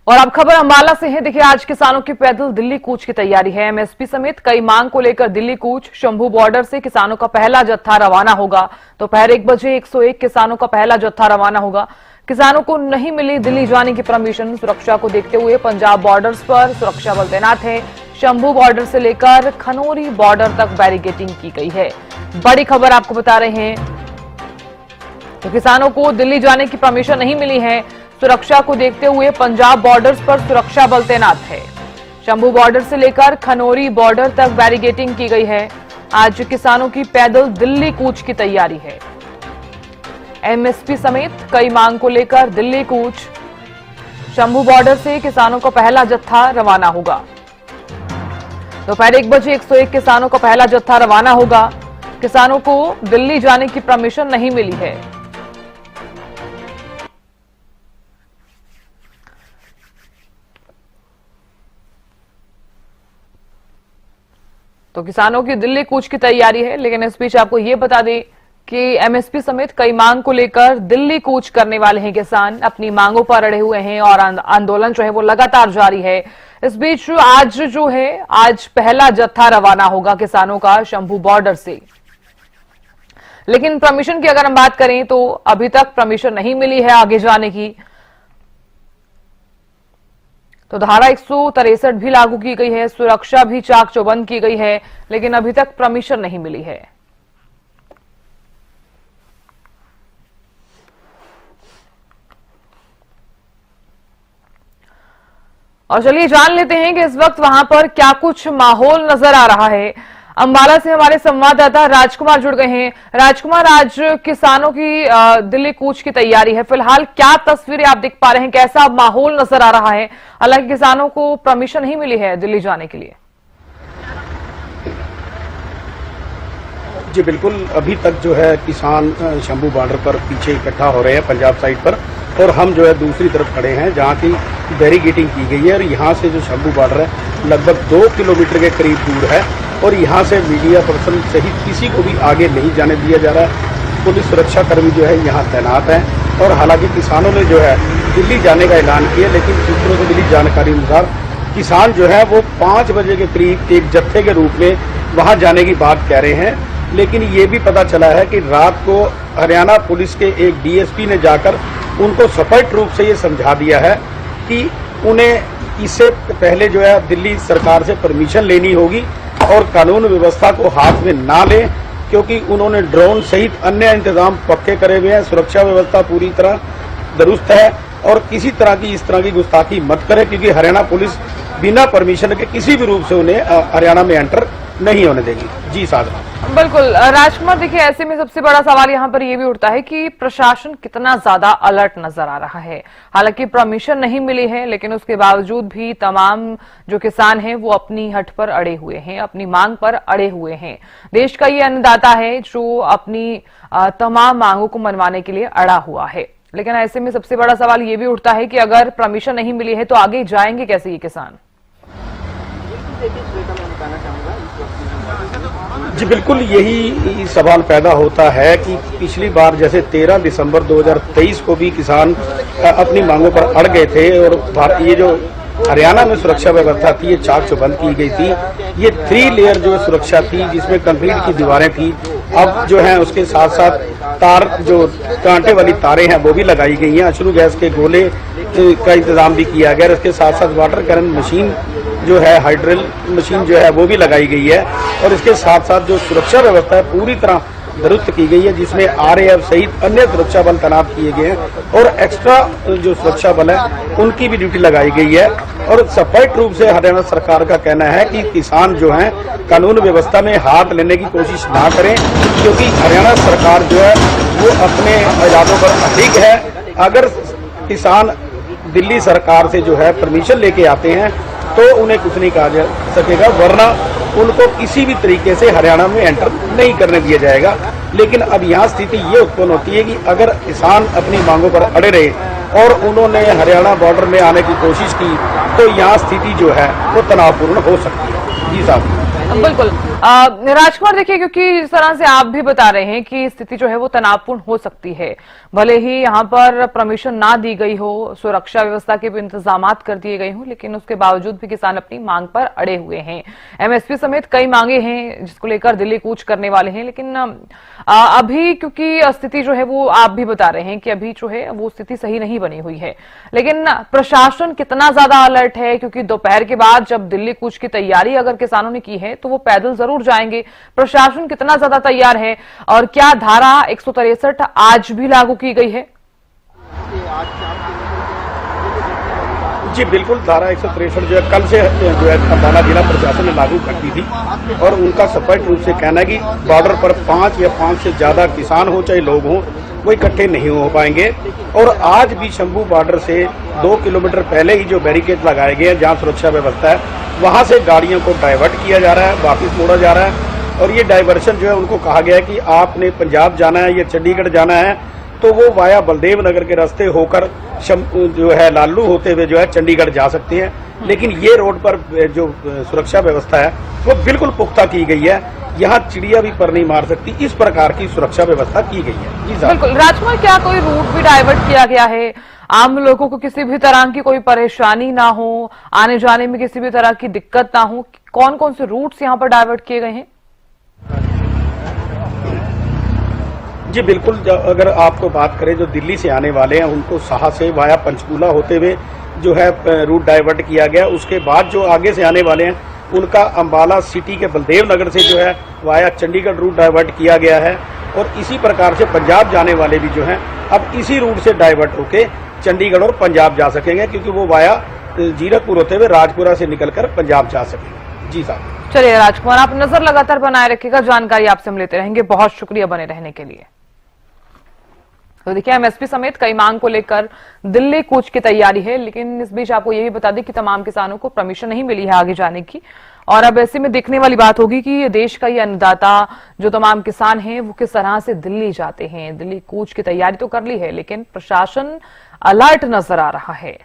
और अब खबर अंबाला से है। देखिए, आज किसानों की पैदल दिल्ली कूच की तैयारी है। एमएसपी समेत कई मांग को लेकर दिल्ली कूच। शंभू बॉर्डर से किसानों का पहला जत्था रवाना होगा। दोपहर 1 बजे 101 किसानों का पहला जत्था रवाना होगा। किसानों को नहीं मिली दिल्ली जाने की परमिशन। सुरक्षा को देखते हुए पंजाब बॉर्डर्स पर सुरक्षा बल तैनात है। शंभू बॉर्डर से लेकर खनौरी बॉर्डर तक बैरिकेडिंग की गई है। बड़ी खबर आपको बता रहे हैं, तो किसानों को दिल्ली जाने की परमिशन नहीं मिली है। सुरक्षा को देखते हुए पंजाब बॉर्डर्स पर सुरक्षा बल तैनात है। शंभू बॉर्डर से लेकर खनौरी बॉर्डर तक बैरिकेडिंग की गई है। आज किसानों की पैदल दिल्ली कूच की तैयारी है। एमएसपी समेत कई मांग को लेकर दिल्ली कूच। शंभू बॉर्डर से किसानों का पहला जत्था रवाना होगा। दोपहर 1 बजे 101 किसानों का पहला जत्था रवाना होगा। किसानों को दिल्ली जाने की परमिशन नहीं मिली है। तो किसानों की दिल्ली कूच की तैयारी है, लेकिन इस बीच आपको ये बता दें कि एमएसपी समेत कई मांग को लेकर दिल्ली कूच करने वाले हैं किसान। अपनी मांगों पर अड़े हुए हैं और आंदोलन जो है वो लगातार जारी है। इस बीच आज पहला जत्था रवाना होगा किसानों का शंभू बॉर्डर से। लेकिन परमिशन की अगर हम बात करें तो अभी तक परमिशन नहीं मिली है आगे जाने की। तो धारा 163 भी लागू की गई है, सुरक्षा भी चाक चौबंद की गई है, लेकिन अभी तक परमिशन नहीं मिली है। और चलिए जान लेते हैं कि इस वक्त वहां पर क्या कुछ माहौल नजर आ रहा है। अंबाला से हमारे संवाददाता राजकुमार जुड़ गए हैं। राजकुमार, आज किसानों की दिल्ली कूच की तैयारी है। फिलहाल क्या तस्वीरें आप देख पा रहे हैं, कैसा माहौल नजर आ रहा है? हालांकि किसानों को परमिशन नहीं मिली है दिल्ली जाने के लिए। जी बिल्कुल, अभी तक जो है किसान शंभू बॉर्डर पर पीछे इकट्ठा हो रहे हैं पंजाब साइड पर, और हम जो है दूसरी तरफ खड़े हैं जहां की बैरिकेडिंग की गई है। और यहाँ से जो शंभू बॉर्डर है लगभग 2 किलोमीटर के करीब दूर है, और यहाँ से मीडिया पर्सन सहित किसी को भी आगे नहीं जाने दिया जा रहा है। पुलिस सुरक्षा कर्मी जो है यहाँ तैनात हैं। और हालांकि किसानों ने जो है दिल्ली जाने का ऐलान किया, लेकिन सूत्रों से मिली जानकारी अनुसार किसान जो है वो 5 बजे के करीब एक जत्थे के रूप में वहाँ जाने की बात कह रहे हैं। लेकिन ये भी पता चला है कि रात को हरियाणा पुलिस के एक डीएसपी ने जाकर उनको स्पष्ट रूप से ये समझा दिया है कि उन्हें इससे पहले जो है दिल्ली सरकार से परमिशन लेनी होगी और कानून व्यवस्था को हाथ में ना लें, क्योंकि उन्होंने ड्रोन सहित अन्य इंतजाम पक्के करे हुए हैं। सुरक्षा व्यवस्था पूरी तरह दुरुस्त है और किसी तरह की इस तरह की गुस्ताखी मत करे, क्योंकि हरियाणा पुलिस बिना परमिशन के किसी भी रूप से उन्हें हरियाणा में एंटर नहीं होने देगी। जी साधना। बिल्कुल राजकुमार, देखिए ऐसे में सबसे बड़ा सवाल यहाँ पर यह भी उठता है कि प्रशासन कितना ज्यादा अलर्ट नजर आ रहा है। हालांकि परमिशन नहीं मिली है, लेकिन उसके बावजूद भी तमाम जो किसान हैं वो अपनी हट पर अड़े हुए हैं, अपनी मांग पर अड़े हुए हैं। देश का ये अन्नदाता है जो अपनी तमाम मांगों को मनवाने के लिए अड़ा हुआ है। लेकिन ऐसे में सबसे बड़ा सवाल ये भी उठता है कि अगर परमिशन नहीं मिली है तो आगे जाएंगे कैसे ये किसान? जी बिल्कुल, यही सवाल पैदा होता है कि पिछली बार जैसे 13 दिसंबर 2023 को भी किसान अपनी मांगों पर अड़ गए थे, और ये जो हरियाणा में सुरक्षा व्यवस्था थी ये चाक चौबंद की गई थी। ये 3 लेयर जो सुरक्षा थी जिसमें कंक्रीट की दीवारें थी, अब जो है उसके साथ साथ तार, जो कांटे वाली तारें हैं वो भी लगाई गई हैं। अश्रु गैस के गोले का इंतजाम भी किया गया। इसके साथ साथ वाटर कैनन मशीन जो है, हाइड्रिल मशीन जो है वो भी लगाई गई है। और इसके साथ साथ जो सुरक्षा व्यवस्था है पूरी तरह दुरुस्त की गई है, जिसमें आरएएफ सहित अन्य सुरक्षा बल तैनात किए गए हैं, और एक्स्ट्रा जो सुरक्षा बल है उनकी भी ड्यूटी लगाई गई है। और स्पष्ट रूप से हरियाणा सरकार का कहना है कि किसान जो हैं कानून व्यवस्था में हाथ लेने की कोशिश ना करें, क्योंकि हरियाणा सरकार जो है वो अपने इरादों पर अडिग है। अगर किसान दिल्ली सरकार से जो है परमिशन लेके आते हैं तो उन्हें कुछ नहीं कहा जा सकेगा, वरना उनको किसी भी तरीके से हरियाणा में एंटर नहीं करने दिया जाएगा। लेकिन अब यहाँ स्थिति ये उत्पन्न होती है कि अगर किसान अपनी मांगों पर अड़े रहे और उन्होंने हरियाणा बॉर्डर में आने की कोशिश की तो यहाँ स्थिति जो है वो तनावपूर्ण हो सकती है। जी साहब। बिल्कुल। राजकुमार, देखिए, क्योंकि जिस तरह से आप भी बता रहे हैं कि स्थिति जो है वो तनावपूर्ण हो सकती है, भले ही यहाँ पर परमिशन ना दी गई हो, सुरक्षा व्यवस्था के भी इंतजामात कर दिए गए हों, लेकिन उसके बावजूद भी किसान अपनी मांग पर अड़े हुए हैं। एमएसपी समेत कई मांगे हैं जिसको लेकर दिल्ली कूच करने वाले हैं, लेकिन अभी क्योंकि स्थिति जो है वो आप भी बता रहे हैं कि अभी जो है वो स्थिति सही नहीं बनी हुई है, लेकिन प्रशासन कितना ज्यादा अलर्ट है? क्योंकि दोपहर के बाद जब दिल्ली कूच की तैयारी अगर किसानों ने की है तो वो पैदल जरूर जाएंगे। प्रशासन कितना ज्यादा तैयार है और क्या धारा 163 आज भी लागू की गई है? जी बिल्कुल, धारा 163 जो है कल से जो है अंबाला जिला प्रशासन ने लागू कर दी थी और उनका स्पष्ट रूप से कहना है कि बॉर्डर पर 5 या 5 से ज्यादा किसान हो चाहे लोग हों, वो इकट्ठे नहीं हो पाएंगे। और आज भी शंभू बॉर्डर से 2 किलोमीटर पहले ही जो बैरिकेड लगाए गए हैं जहां सुरक्षा व्यवस्था है, वहां से गाड़ियों को डाइवर्ट किया जा रहा है, वापिस मोड़ा जा रहा है। और ये डाइवर्शन जो है उनको कहा गया है कि आपने पंजाब जाना है या चंडीगढ़ जाना है तो वो वाया बलदेव नगर के रास्ते होकर जो है लालू होते हुए जो है चंडीगढ़ जा सकते हैं। लेकिन ये रोड पर जो सुरक्षा व्यवस्था है वो बिल्कुल पुख्ता की गई है, यहाँ चिड़िया भी पर नहीं मार सकती, इस प्रकार की सुरक्षा व्यवस्था की गई है। जी बिल्कुल। राजकुमार, क्या कोई रूट भी डाइवर्ट किया गया है? आम लोगों को किसी भी तरह की कोई परेशानी ना हो, आने जाने में किसी भी तरह की दिक्कत ना हो, कौन कौन से रूट्स यहाँ पर डाइवर्ट किए गए हैं? जी बिल्कुल, अगर आपको बात करें जो दिल्ली से आने वाले हैं उनको साहा से वाया पंचकूला होते हुए जो है रूट डाइवर्ट किया गया। उसके बाद जो आगे से आने वाले हैं उनका अंबाला सिटी के बलदेव नगर से जो है वाया चंडीगढ़ रूट डाइवर्ट किया गया है। और इसी प्रकार से पंजाब जाने वाले भी जो हैं अब इसी रूट से डाइवर्ट होके चंडीगढ़ और पंजाब जा सकेंगे, क्योंकि वो वाया जीरकपुर होते हुए राजपुरा से निकलकर पंजाब जा सकेंगे। जी साहब। चलिए राजकुमार, आप नजर लगातार बनाए रखिएगा, जानकारी आपसे हम लेते रहेंगे। बहुत शुक्रिया बने रहने के लिए। तो देखिए, एमएसपी समेत कई मांग को लेकर दिल्ली कूच की तैयारी है, लेकिन इस बीच आपको ये भी बता दें कि तमाम किसानों को परमिशन नहीं मिली है आगे जाने की। और अब ऐसे में देखने वाली बात होगी कि देश का ये अन्नदाता जो तमाम किसान हैं वो किस तरह से दिल्ली जाते हैं। दिल्ली कूच की तैयारी तो कर ली है, लेकिन प्रशासन अलर्ट नजर आ रहा है।